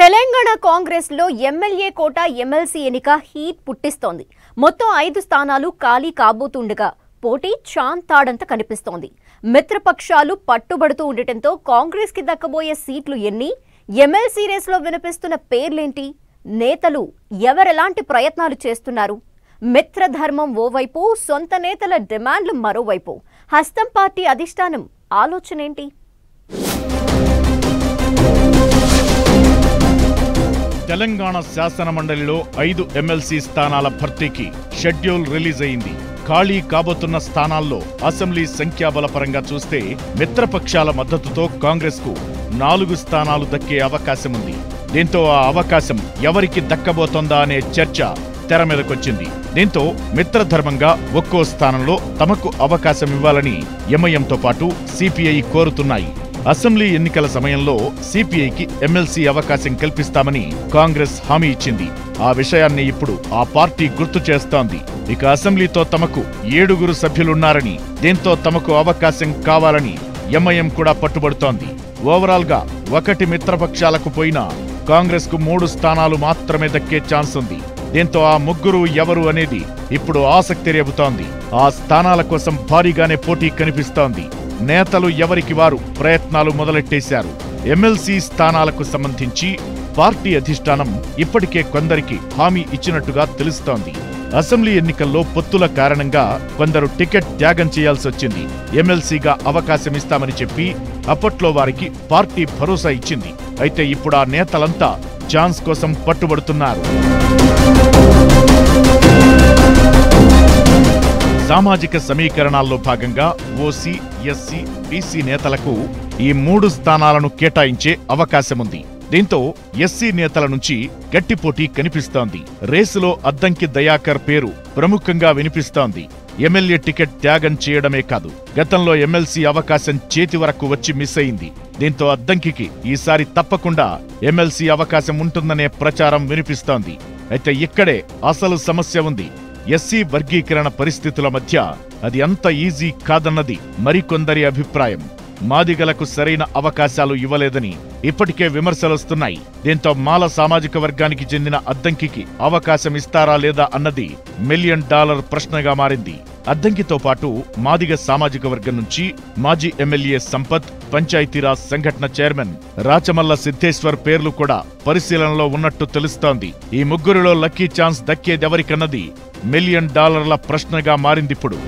తెలంగాణ కాంగ్రెస్ లో ఎమ్మెల్యే కోట ఎమ్మెల్సీ ఎన్నిక హీట్ పుట్టిస్తోంది. మొత్తం 5 స్థానాలు ఖాళీ కాబోతుండగా పోటీ చాంతాడంత కనిపిస్తోంది. మిత్రపక్షాలు పట్టుబడుతూ ఉండటంతో కాంగ్రెస్ కి దక్కబోయే సీట్లు ఎన్ని, ఎమ్మెల్సీ రేసులో వినిపిస్తున్న పేర్లేంటి, నేతలు ఎవరెలాంటి ప్రయత్నాలు చేస్తున్నారు, మిత్రధర్మం ఓవైపు, సొంత నేతల డిమాండ్లు మరోవైపు, హస్తం పార్టీ అధిష్టానం ఆలోచనేంటి? తెలంగాణ శాసన మండలిలో 5 ఎమ్మెల్సీ స్థానాల భర్తీకి షెడ్యూల్ రిలీజ్ అయింది. ఖాళీ కాబోతున్న స్థానాల్లో అసెంబ్లీ సంఖ్యాబలపరంగా చూస్తే మిత్రపక్షాల మద్దతుతో కాంగ్రెస్ కు 4 స్థానాలు దక్కే అవకాశం ఉంది. దీంతో ఆ అవకాశం ఎవరికి దక్కబోతోందా అనే చర్చ తెర మీదకొచ్చింది. దీంతో మిత్రధర్మంగా ఒక్కో స్థానంలో తమకు అవకాశం ఇవ్వాలని ఎంఐఎంతో పాటు సిపిఐ కోరుతున్నాయి. అసెంబ్లీ ఎన్నికల సమయంలో సిపిఐకి ఎమ్మెల్సీ అవకాశం కల్పిస్తామని కాంగ్రెస్ హామీ ఇచ్చింది. ఆ విషయాన్ని ఇప్పుడు ఆ పార్టీ గుర్తు చేస్తోంది. ఇక అసెంబ్లీతో తమకు 7 సభ్యులున్నారని, దీంతో తమకు అవకాశం కావాలని ఎంఐఎం కూడా పట్టుబడుతోంది. ఓవరాల్ గా 1 మిత్రపక్షాలకు పోయినా కాంగ్రెస్ కు 3 స్థానాలు మాత్రమే దక్కే ఛాన్స్ ఉంది. దీంతో ఆ 3 ఎవరు అనేది ఇప్పుడు ఆసక్తి రేపుతోంది. ఆ స్థానాల కోసం భారీగానే పోటీ కనిపిస్తోంది. నేతలు ఎవరికి వారు ప్రయత్నాలు మొదలెట్టేశారు. ఎమ్మెల్సీ స్థానాలకు సంబంధించి పార్టీ అధిష్టానం ఇప్పటికే కొందరికి హామీ ఇచ్చినట్టుగా తెలుస్తోంది. అసెంబ్లీ ఎన్నికల్లో పొత్తుల కారణంగా కొందరు టికెట్ త్యాగం చేయాల్సొచ్చింది. ఎమ్మెల్సీగా అవకాశం ఇస్తామని చెప్పి అప్పట్లో వారికి పార్టీ భరోసా ఇచ్చింది. అయితే ఇప్పుడు ఆ నేతలంతా ఛాన్స్ కోసం పట్టుబడుతున్నారు. సామాజిక సమీకరణాల్లో భాగంగా ఓసీ, ఎస్సీ, బీసీ నేతలకు ఈ 3 స్థానాలను కేటాయించే అవకాశముంది. దీంతో ఎస్సీ నేతల నుంచి గట్టి పోటీ కనిపిస్తోంది. రేసులో అద్దంకి దయాకర్ పేరు ప్రముఖంగా వినిపిస్తోంది. ఎమ్మెల్యే టికెట్ త్యాగం చేయడమే కాదు, గతంలో ఎమ్మెల్సీ అవకాశం చేతి వరకు వచ్చి మిస్ అయింది. దీంతో అద్దంకికి ఈసారి తప్పకుండా ఎమ్మెల్సీ అవకాశం ఉంటుందనే ప్రచారం వినిపిస్తోంది. అయితే ఇక్కడే అసలు సమస్య ఉంది. ఎస్సీ వర్గీకరణ పరిస్థితుల మధ్య అది అంత ఈజీ కాదన్నది మరికొందరి అభిప్రాయం. మాదిగలకు సరైన అవకాశాలు ఇవ్వలేదని ఇప్పటికే విమర్శలొస్తున్నాయి. దీంతో మాల సామాజిక వర్గానికి చెందిన అద్దంకికి అవకాశం ఇస్తారా లేదా అన్నది $1 మిలియన్ ప్రశ్నగా మారింది. అద్దంకితో పాటు మాదిగ సామాజిక వర్గం నుంచి మాజీ ఎమ్మెల్యే సంపత్, పంచాయతీరాజ్ సంఘటన చైర్మన్ రాచమల్ల సిద్ధేశ్వర్ పేర్లు కూడా పరిశీలనలో ఉన్నట్టు తెలుస్తోంది. ఈ 3 లక్కీ ఛాన్స్ దక్కేదెవరికన్నది $1 మిలియన్ ప్రశ్నగా మారిందిప్పుడు.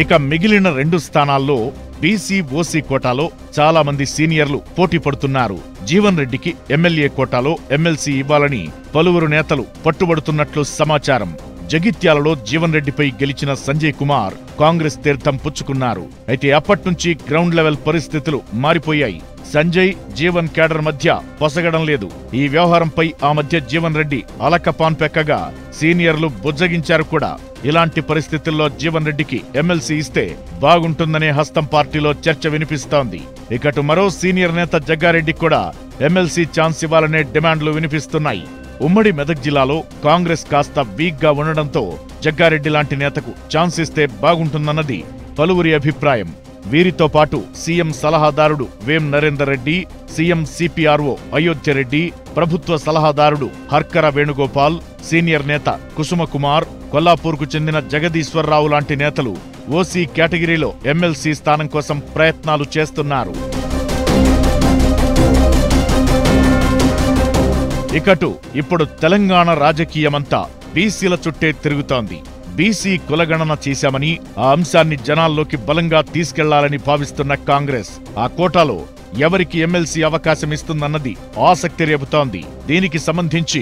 ఇక మిగిలిన 2 స్థానాల్లో బీసీ, ఓసీ కోటాలో చాలా మంది సీనియర్లు పోటీ పడుతున్నారు. జీవన్ రెడ్డికి ఎమ్మెల్యే కోటాలో ఎమ్మెల్సీ ఇవ్వాలని పలువురు నేతలు పట్టుబడుతున్నట్లు సమాచారం. జగిత్యాలలో జీవన్ రెడ్డిపై గెలిచిన సంజయ్ కుమార్ కాంగ్రెస్ తీర్థం పుచ్చుకున్నారు. అయితే అప్పట్నుంచి గ్రౌండ్ లెవెల్ పరిస్థితులు మారిపోయాయి. సంజయ్, జీవన్ కేడర్ మధ్య పొసగడం లేదు. ఈ వ్యవహారంపై ఆ మధ్య జీవన్ రెడ్డి అలకపాన్ పెక్కగా సీనియర్లు బుజ్జగించారు కూడా. ఇలాంటి పరిస్థితుల్లో జీవన్ రెడ్డికి ఎమ్మెల్సీ ఇస్తే బాగుంటుందనే హస్తం పార్టీలో చర్చ వినిపిస్తోంది. ఇకటు మరో సీనియర్ నేత జగ్గారెడ్డికి కూడా ఎమ్మెల్సీ ఛాన్స్ ఇవ్వాలనే డిమాండ్లు వినిపిస్తున్నాయి. ఉమ్మడి మెదక్ జిల్లాలో కాంగ్రెస్ కాస్త వీక్ గా ఉండడంతో జగ్గారెడ్డి లాంటి నేతకు ఛాన్స్ ఇస్తే బాగుంటుందన్నది పలువురి అభిప్రాయం. వీరితో పాటు సీఎం సలహాదారుడు వేం నరేందర్ రెడ్డి, సీఎం సిపిఆర్ఓ అయోధ్య రెడ్డి, ప్రభుత్వ సలహాదారుడు హర్కర వేణుగోపాల్, సీనియర్ నేత కుసుమకుమార్, కొల్లాపూర్కు చెందిన జగదీశ్వరరావు లాంటి నేతలు ఓసీ కేటగిరీలో ఎమ్మెల్సీ స్థానం కోసం ప్రయత్నాలు చేస్తున్నారు. ఇకటు ఇప్పుడు తెలంగాణ రాజకీయమంతా బీసీల చుట్టే తిరుగుతోంది. బీసీ కులగణన చేశామని ఆ అంశాన్ని జనాల్లోకి బలంగా తీసుకెళ్లాలని భావిస్తున్న కాంగ్రెస్ ఆ కోటాలో ఎవరికి ఎమ్మెల్సీ అవకాశం ఇస్తుందన్నది ఆసక్తి రేపుతోంది. దీనికి సంబంధించి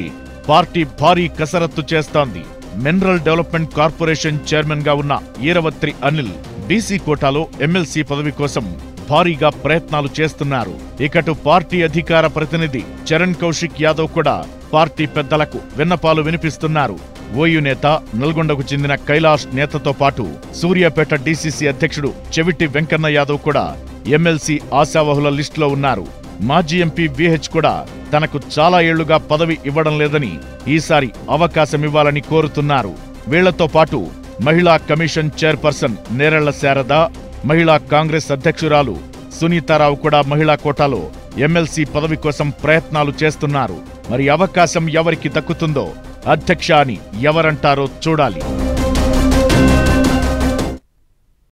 పార్టీ భారీ కసరత్తు చేస్తోంది. మినరల్ డెవలప్మెంట్ కార్పొరేషన్ చైర్మన్ గా ఉన్న ఈరవత్రి అనిల్ బీసీ కోటాలో ఎమ్మెల్సీ పదవి కోసం భారీగా ప్రయత్నాలు చేస్తున్నారు. ఇకటు పార్టీ అధికార ప్రతినిధి చరణ్ కౌశిక్ యాదవ్ కూడా పార్టీ పెద్దలకు విన్నపాలు వినిపిస్తున్నారు. ఓయూ నేత, నల్గొండకు చెందిన కైలాష్ నేతతో పాటు సూర్యాపేట డీసీసీ అధ్యక్షుడు చెవిటి వెంకన్న యాదవ్ కూడా ఎమ్మెల్సీ ఆశావహుల లిస్టులో ఉన్నారు. మాజీ ఎంపీ విహెచ్ కూడా తనకు చాలా ఏళ్లుగా పదవి ఇవ్వడం లేదని ఈసారి అవకాశమివ్వాలని కోరుతున్నారు. వీళ్లతో పాటు మహిళా కమిషన్ చైర్పర్సన్ నేరెళ్ల శారద, మహిళా కాంగ్రెస్ అధ్యక్షురాలు సునీతారావు కూడా మహిళా కోటాలో ఎమ్మెల్సీ పదవి కోసం ప్రయత్నాలు చేస్తున్నారు. మరి అవకాశం ఎవరికి దక్కుతుందో, అధ్యక్ష అని ఎవరంటారో చూడాలి.